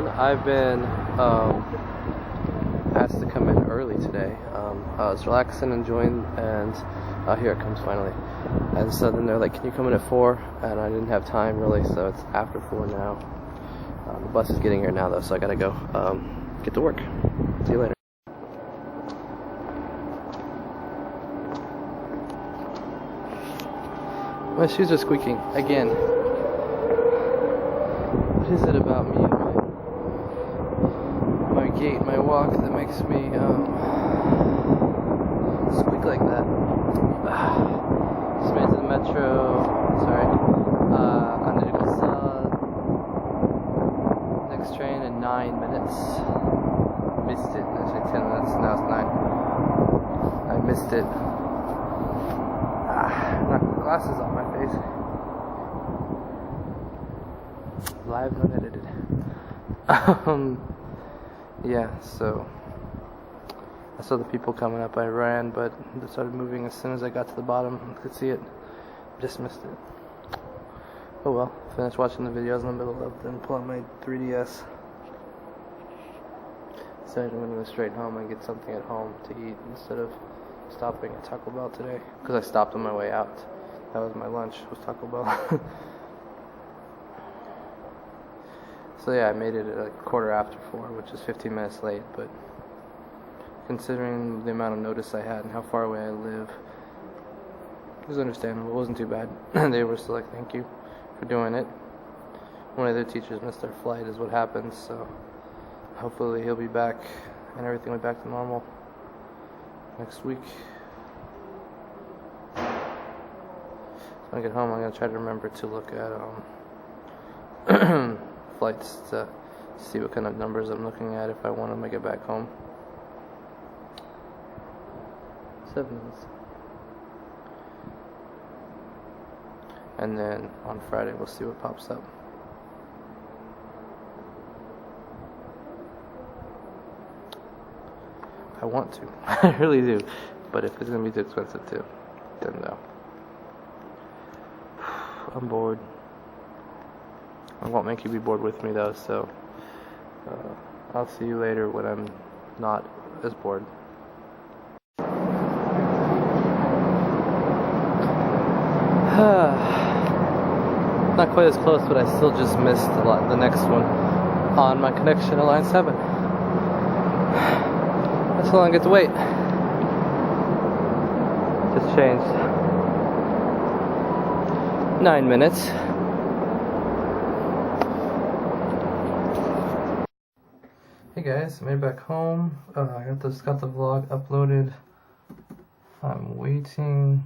everyone. I've been asked to come in early today. I was relaxing, enjoying, and here it comes finally. And so then they're like, can you come in at 4? And I didn't have time really, so it's after 4 now. The bus is getting here now though, so I gotta go get to work. See you later. My shoes are squeaking again. What is it about me and my gait, my walk that makes me squeak like that? Just made it to the metro. Sorry. I need to go sell next train in 9 minutes. Missed it. Actually 10 minutes. Now it's 9. I missed it. Knocked the glasses off my face. Live unedited. Yeah, so I saw the people coming up. I ran, but they started moving as soon as I got to the bottom. I could see it. Just missed it. Oh well. Finished watching the videos in the middle of them. Pull out my 3DS. Decided I'm gonna go straight home and get something at home to eat instead of stopping at Taco Bell today. Because I stopped on my way out. That was my lunch. Was Taco Bell. So yeah, I made it at like 4:15, which is 15 minutes late, but considering the amount of notice I had and how far away I live, it was understandable. It wasn't too bad. They were still like, thank you for doing it. One of their teachers missed their flight is what happened, so hopefully he'll be back and everything went back to normal next week. So when I get home, I'm going to try to remember to look at flights to see what kind of numbers I'm looking at if I want to make it back home. 7 minutes. And then on Friday we'll see what pops up. I want to. I really do. But if it's going to be too expensive too, then no. I'm bored. I won't make you be bored with me though, so I'll see you later when I'm not as bored. Not quite as close, but I still just missed the next one on my connection to line 7. That's how long I get to wait. Just changed. 9 minutes. Hey guys, made it back home. I got the vlog uploaded. I'm waiting.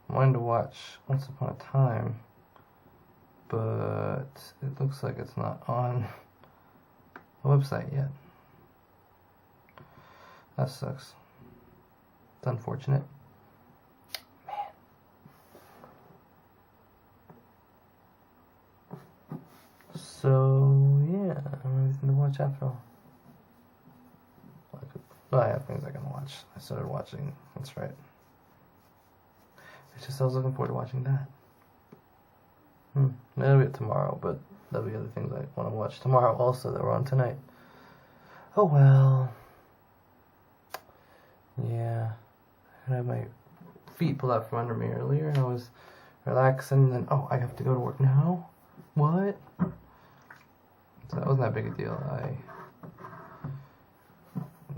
I wanted to watch Once Upon a Time, but it looks like it's not on the website yet. That sucks. It's unfortunate. Man. So yeah, I'm everything to watch after all. I have things I can watch. I started watching. That's right. It's just I was looking forward to watching that. That'll be it tomorrow, but there'll be other things I want to watch tomorrow also that were on tonight. Oh well. Yeah. I had my feet pulled out from under me earlier and I was relaxing and then, I have to go to work now? What? So that wasn't that big a deal. I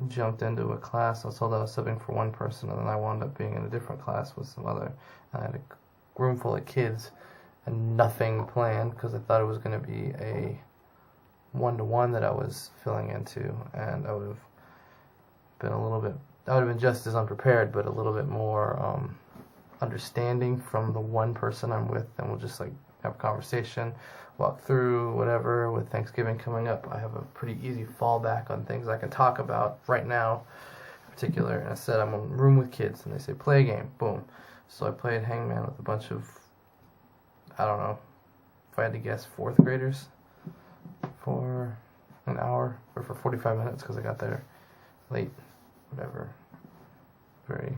jumped into a class. I was told I was subbing for one person, and then I wound up being in a different class with some other. I had a room full of kids and nothing planned because I thought it was going to be a one-to-one that I was filling into, and I would have been just as unprepared, but a little bit more understanding from the one person I'm with, and we'll just like have a conversation, walk through whatever. With Thanksgiving coming up, I have a pretty easy fallback on things I can talk about right now in particular. And I said I'm in a room with kids and they say play a game, boom. So I played Hangman with a bunch of, I don't know, if I had to guess, 4th graders for an hour or for 45 minutes because I got there late, whatever. Very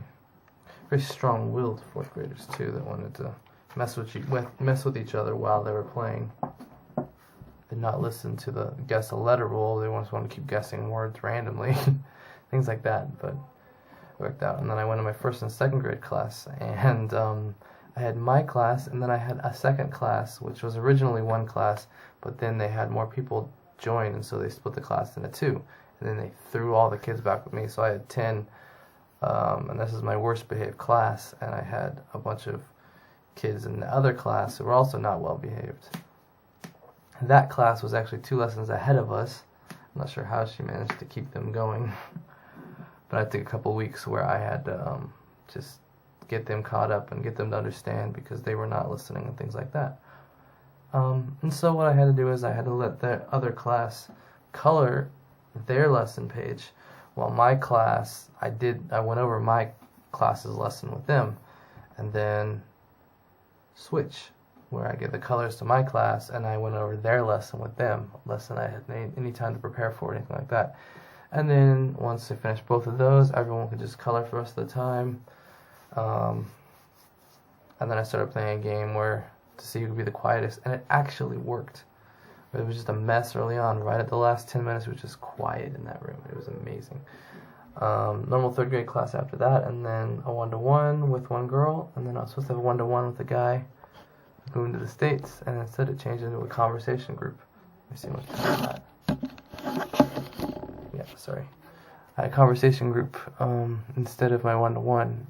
strong-willed 4th graders too that wanted to mess with each other while they were playing. did not listen to the guess a letter rule. They just wanted to keep guessing words randomly, things like that. But it worked out. And then I went to my first and second grade class, and I had my class, and then I had a second class, which was originally one class, but then they had more people join, and so they split the class into two. And then they threw all the kids back with me, so I had 10, and this is my worst behaved class, and I had a bunch of kids in the other class who were also not well behaved. That class was actually 2 lessons ahead of us. I'm not sure how she managed to keep them going, but I took a couple weeks where I had to just get them caught up and get them to understand, because they were not listening and things like that. And so what I had to do is I had to let the other class color their lesson page, while my class, I went over my class's lesson with them, and then switch, where I give the colors to my class and I went over their lesson with them, lesson I had any time to prepare for, anything like that. And then once I finished both of those, everyone could just color for the rest of the time. And then I started playing a game to see who could be the quietest, and it actually worked. But it was just a mess early on. Right at the last 10 minutes, it was just quiet in that room. It was amazing. Normal third grade class after that, and then a 1-to-1 with one girl, and then I was supposed to have a 1-to-1 with a guy moving to the States, and instead it changed into a conversation group. Let me see what's that. Yeah, sorry. I had a conversation group instead of my 1-to-1.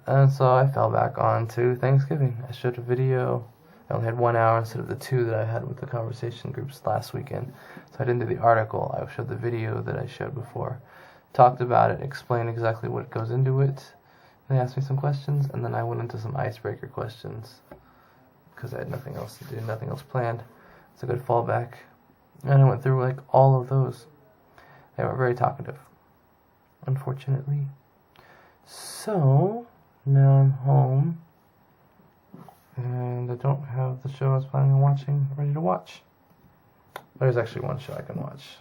And so I fell back on to Thanksgiving. I showed a video. I only had 1 hour instead of the 2 that I had with the conversation groups last weekend. So I didn't do the article. I showed the video that I showed before. Talked about it, explained exactly what goes into it. They asked me some questions, and then I went into some icebreaker questions because I had nothing else to do, nothing else planned. It's a good fallback. And I went through like all of those. They were very talkative, unfortunately. So now I'm home, and I don't have the show I was planning on watching ready to watch. There's actually one show I can watch.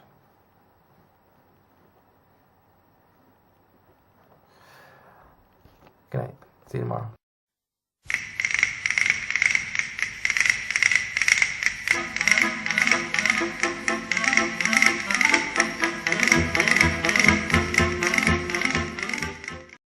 Good night. See you tomorrow.